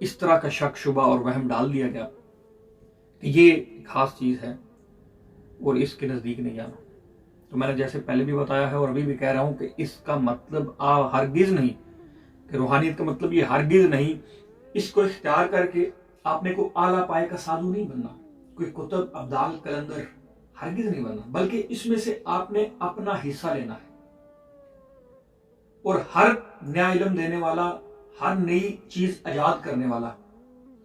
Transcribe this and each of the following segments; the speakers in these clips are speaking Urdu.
اس طرح کا شک شبہ اور وہم ڈال دیا گیا کہ یہ خاص چیز ہے اور اس کے نزدیک نہیں جانا. تو میں نے جیسے پہلے بھی بتایا ہے اور ابھی بھی کہہ رہا ہوں کہ اس کا مطلب ہرگز نہیں کہ روحانیت کا مطلب یہ ہرگز نہیں اس کو اختیار کر کے آپ نے کوئی اعلیٰ پائے کا سادھو نہیں بننا, کوئی کتب ابدال کلندر ہرگز نہیں بننا, بلکہ اس میں سے آپ نے اپنا حصہ لینا ہے. اور ہر نیا علم دینے والا, ہر نئی چیز ایجاد کرنے والا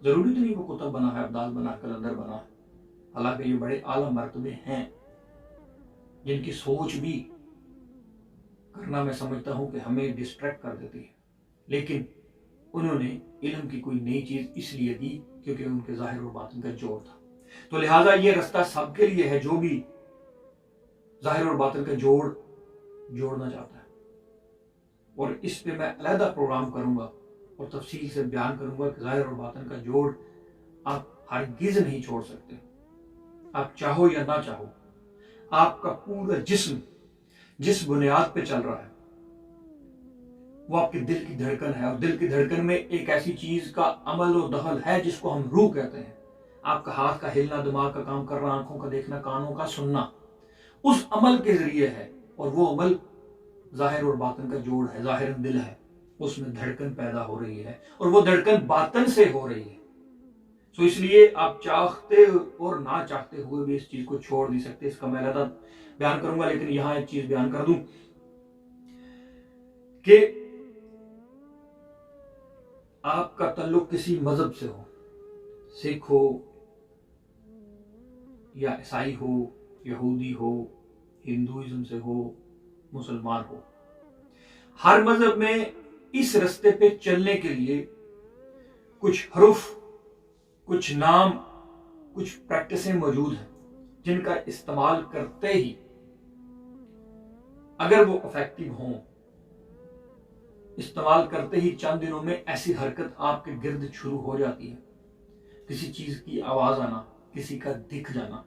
ضروری تو نہیں وہ کتب بنا ہے, ابدال بنا, کلندر بنا ہے. حالانکہ یہ بڑے اعلیٰ مرتبے ہیں جن کی سوچ بھی کرنا میں سمجھتا ہوں کہ ہمیں ڈسٹریکٹ کر دیتی ہے, لیکن انہوں نے علم کی کوئی نئی چیز اس لیے دی کیونکہ ان کے ظاہر اور باطن کا جوڑ تھا. تو لہٰذا یہ رستہ سب کے لیے ہے جو بھی ظاہر اور باطن کا جوڑنا چاہتا ہے. اور اس پہ میں علیحدہ پروگرام کروں گا اور تفصیل سے بیان کروں گا کہ ظاہر اور باطن کا جوڑ آپ ہرگز نہیں چھوڑ سکتے, آپ چاہو یا نہ چاہو. آپ کا پورا جسم جس بنیاد پہ چل رہا ہے وہ آپ کے دل کی دھڑکن ہے, اور دل کی دھڑکن میں ایک ایسی چیز کا عمل و دخل ہے جس کو ہم روح کہتے ہیں. آپ کا ہاتھ کا ہلنا, دماغ کا کام کرنا, آنکھوں کا دیکھنا, کانوں کا سننا اس عمل کے ذریعے ہے, اور وہ عمل ظاہر اور باطن کا جوڑ ہے. ظاہر دل ہے, اس میں دھڑکن پیدا ہو رہی ہے اور وہ دھڑکن باطن سے ہو رہی ہے. تو اس لیے آپ چاہتے اور نہ چاہتے ہوئے بھی اس چیز کو چھوڑ نہیں سکتے. اس کا میں علیحدہ بیان کروں گا, لیکن یہاں ایک چیز بیان کر دوں کہ آپ کا تعلق کسی مذہب سے ہو, سکھ ہو یا عیسائی ہو, یہودی ہو, ہندوازم سے ہو, مسلمان ہو, ہر مذہب میں اس رستے پہ چلنے کے لیے کچھ حروف, کچھ نام, کچھ پریکٹسیں موجود ہیں جن کا استعمال کرتے ہی اگر وہ افیکٹو ہوں, استعمال کرتے ہی چند دنوں میں ایسی حرکت آپ کے گرد شروع ہو جاتی ہے. کسی چیز کی آواز آنا, کسی کا دکھ جانا,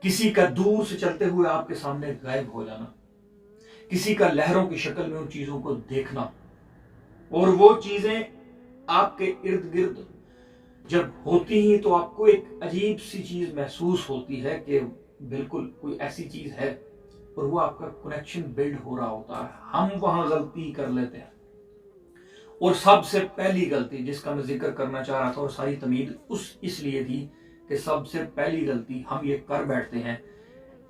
کسی کا دور سے چلتے ہوئے آپ کے سامنے غائب ہو جانا, کسی کا لہروں کی شکل میں ان چیزوں کو دیکھنا, اور وہ چیزیں آپ کے ارد گرد جب ہوتی ہی تو آپ کو ایک عجیب سی چیز محسوس ہوتی ہے کہ بالکل کوئی ایسی چیز ہے, اور وہ آپ کا کنیکشن بلڈ ہو رہا ہوتا ہے. ہم وہاں غلطی کر لیتے ہیں, اور سب سے پہلی غلطی جس کا میں ذکر کرنا چاہ رہا تھا, اور ساری تمہید اس لیے تھی کہ سب سے پہلی غلطی ہم یہ کر بیٹھتے ہیں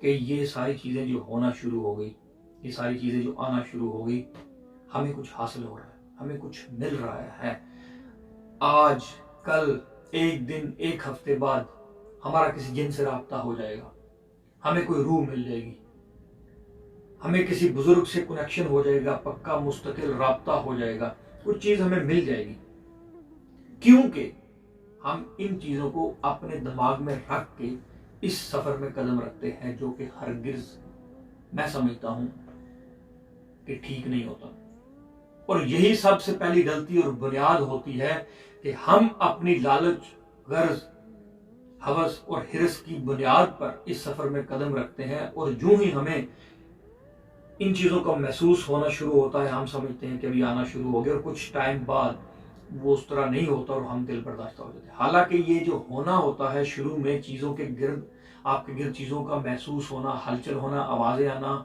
کہ یہ ساری چیزیں جو ہونا شروع ہو گئی, یہ ساری چیزیں جو آنا شروع ہو گئی, ہمیں کچھ حاصل ہو رہا ہے, ہمیں کچھ مل رہا ہے. آج کل ایک دن ایک ہفتے بعد ہمارا کسی جن سے رابطہ ہو جائے گا, ہمیں کوئی روح مل جائے گی, ہمیں کسی بزرگ سے کنیکشن ہو جائے گا, پکا مستقل رابطہ ہو جائے گا, کچھ چیز ہمیں مل جائے گی, کیونکہ ہم ان چیزوں کو اپنے دماغ میں رکھ کے اس سفر میں قدم رکھتے ہیں جو کہ ہرگز میں سمجھتا ہوں کہ ٹھیک نہیں ہوتا. اور یہی سب سے پہلی غلطی اور بنیاد ہوتی ہے کہ ہم اپنی لالچ, غرض, ہوس اور ہرس کی بنیاد پر اس سفر میں قدم رکھتے ہیں, اور جو ہی ہمیں ان چیزوں کا محسوس ہونا شروع ہوتا ہے ہم سمجھتے ہیں کہ ابھی آنا شروع ہو گیا, اور کچھ ٹائم بعد وہ اس طرح نہیں ہوتا اور ہم دل برداشتہ ہو جاتے ہیں. حالانکہ یہ جو ہونا ہوتا ہے شروع میں, چیزوں کے گرد, آپ کے گرد چیزوں کا محسوس ہونا, ہلچل ہونا, آوازیں آنا,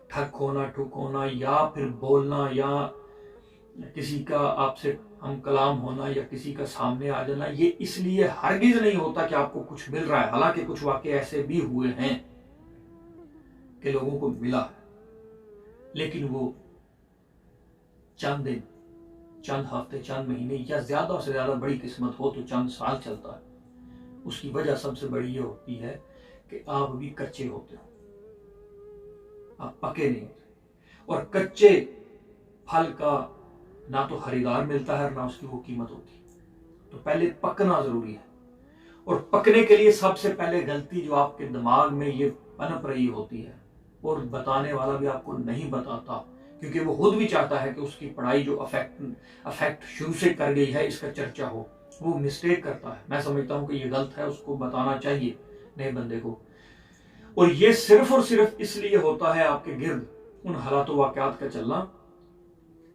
ٹھک ہونا, ٹھک ہونا, یا پھر بولنا, یا کسی کا آپ سے ہم کلام ہونا, یا کسی کا سامنے آ جانا, یہ اس لیے ہرگز نہیں ہوتا کہ آپ کو کچھ مل رہا ہے. حالانکہ کچھ واقعے ایسے بھی ہوئے ہیں کہ لوگوں کو ملا ہے, لیکن وہ چند دن, چند ہفتے, چند مہینے, یا زیادہ سے زیادہ بڑی قسمت ہو تو چند سال چلتا ہے. اس کی وجہ سب سے بڑی یہ ہوتی ہے کہ آپ ابھی کچے ہوتے ہو, آپ پکے نہیں ہوتے, اور کچے پھل کا نہ تو خریدار ملتا ہے نہ اس کی وہ قیمت ہوتی. تو پہلے پکنا ضروری ہے, اور پکنے کے لیے سب سے پہلے غلطی جو آپ کے دماغ میں یہ پنپ رہی ہوتی ہے, اور بتانے والا بھی آپ کو نہیں بتاتا کیونکہ وہ خود بھی چاہتا ہے کہ اس کی پڑھائی جو افیکٹ شروع سے کر گئی ہے اس کا چرچا ہو, وہ مسٹیک کرتا ہے. میں سمجھتا ہوں کہ یہ غلط ہے, اس کو بتانا چاہیے نئے بندے کو. اور یہ صرف اور صرف اس لیے ہوتا ہے آپ کے گرد ان حالات و واقعات کا چلنا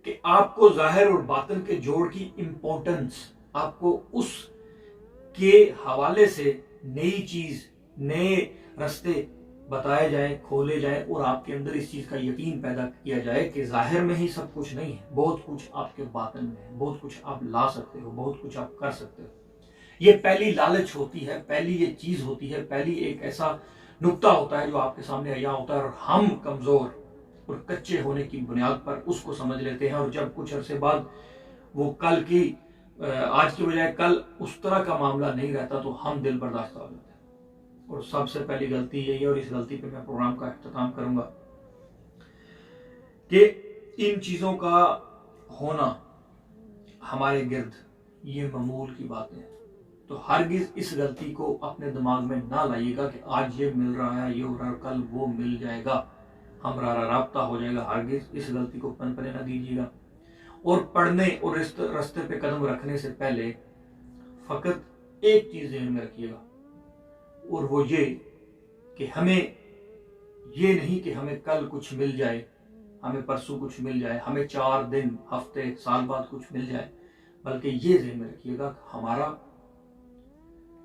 کہ آپ کو ظاہر اور باطن کے جوڑ کی امپورٹنس، آپ کو اس کے حوالے سے نئی چیز، نئے رستے بتائے جائیں، کھولے جائیں، اور آپ کے اندر اس چیز کا یقین پیدا کیا جائے کہ ظاہر میں ہی سب کچھ نہیں ہے، بہت کچھ آپ کے باطن میں ہے، بہت کچھ آپ لا سکتے ہو، بہت کچھ آپ کر سکتے ہو۔ یہ پہلی لالچ ہوتی ہے، پہلی یہ چیز ہوتی ہے، پہلی ایک ایسا نقطہ ہوتا ہے جو آپ کے سامنے عیاں ہوتا ہے، اور ہم کمزور اور کچے ہونے کی بنیاد پر اس کو سمجھ لیتے ہیں، اور جب کچھ عرصے بعد وہ کل کی آج کی بجائے کل اس طرح کا معاملہ نہیں رہتا تو ہم دل برداشتہ ہو جاتے ہیں۔ اور سب سے پہلی غلطی یہی ہے، اور اس غلطی پہ میں پروگرام کا اختتام کروں گا، کہ ان چیزوں کا ہونا ہمارے گرد یہ معمول کی باتیں ہیں۔ تو ہرگز اس غلطی کو اپنے دماغ میں نہ لائیے گا کہ آج یہ مل رہا ہے، یہ ہو رہا ہے، کل وہ مل جائے گا، ہمارا رابطہ ہو جائے گا۔ ہرگز اس غلطی کو پنپنے نہ دیجیے گا، اور پڑھنے اور رستے پہ قدم رکھنے سے پہلے فقط ایک چیز ذہن میں رکھیے گا، اور وہ یہ کہ ہمیں یہ نہیں کہ ہمیں کل کچھ مل جائے، ہمیں پرسوں کچھ مل جائے، ہمیں 4 دن، ہفتے، سال بعد کچھ مل جائے، بلکہ یہ ذہن میں رکھیے گا کہ ہمارا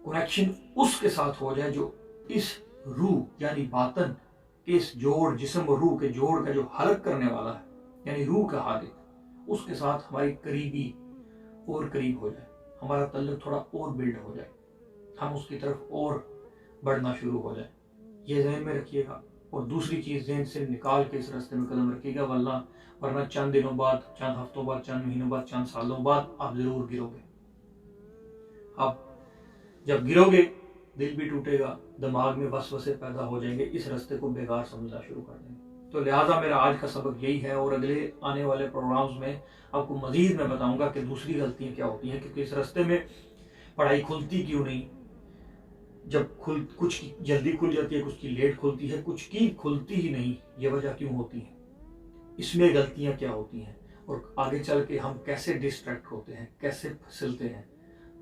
کنیکشن اس کے ساتھ ہو جائے جو اس روح یعنی باطن کے اس جوڑ، جسم اور روح کے جوڑ کا جو حلق کرنے والا ہے، یعنی روح کا حالق، اس کے ساتھ ہماری قریبی اور قریب ہو جائے، ہمارا تعلق تھوڑا اور بلڈ ہو جائے، ہم اس کی طرف اور بڑھنا شروع ہو جائے۔ یہ ذہن میں رکھیے گا، اور دوسری چیز ذہن سے نکال کے اس راستے میں قدم رکھیے گا، ورنہ چند دنوں بعد، چند ہفتوں بعد، چند مہینوں بعد، چند سالوں بعد آپ ضرور گرو گے۔ اب جب گرو گے دل بھی ٹوٹے گا، دماغ میں وسوسے پیدا ہو جائیں گے، اس راستے کو بیکار سمجھنا شروع کر دیں گے۔ تو لہٰذا میرا آج کا سبق یہی ہے، اور اگلے آنے والے پروگرامز میں آپ کو مزید میں بتاؤں گا کہ دوسری غلطیاں کیا ہوتی ہیں، کیونکہ اس راستے میں پڑھائی کھلتی کیوں نہیں، جب کچھ کی جلدی کھل جاتی ہے، کچھ کی لیٹ کھلتی ہے، کچھ کی کھلتی ہی نہیں، یہ وجہ کیوں ہوتی ہے، اس میں غلطیاں کیا ہوتی ہیں، اور آگے چل کے ہم کیسے ڈسٹریکٹ ہوتے ہیں، کیسے پھسلتے ہیں،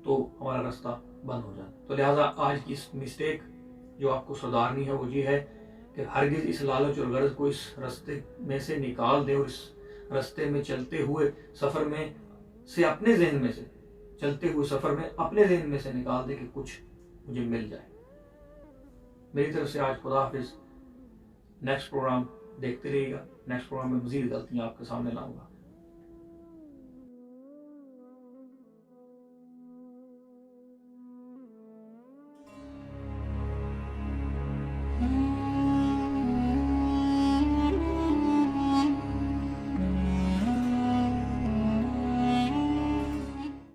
تو ہمارا راستہ بند ہو جاتا ہے۔ تو لہٰذا آج کی اس مسٹیک جو آپ کو سدھارنی ہے وہ یہ ہے کہ ہرگز اس لالچ اور غرض کو اس راستے میں سے نکال دیں، اور اس راستے میں چلتے ہوئے سفر میں سے اپنے ذہن میں سے چلتے ہوئے سفر میں اپنے ذہن میں سے نکال دیں کہ کچھ مجھے مل جائے۔ میری طرف سے آج خدا حافظ۔ نیکسٹ پروگرام دیکھتے رہیے گا، نیکسٹ پروگرام میں مزید غلطیاں آپ کے سامنے لاؤں گا۔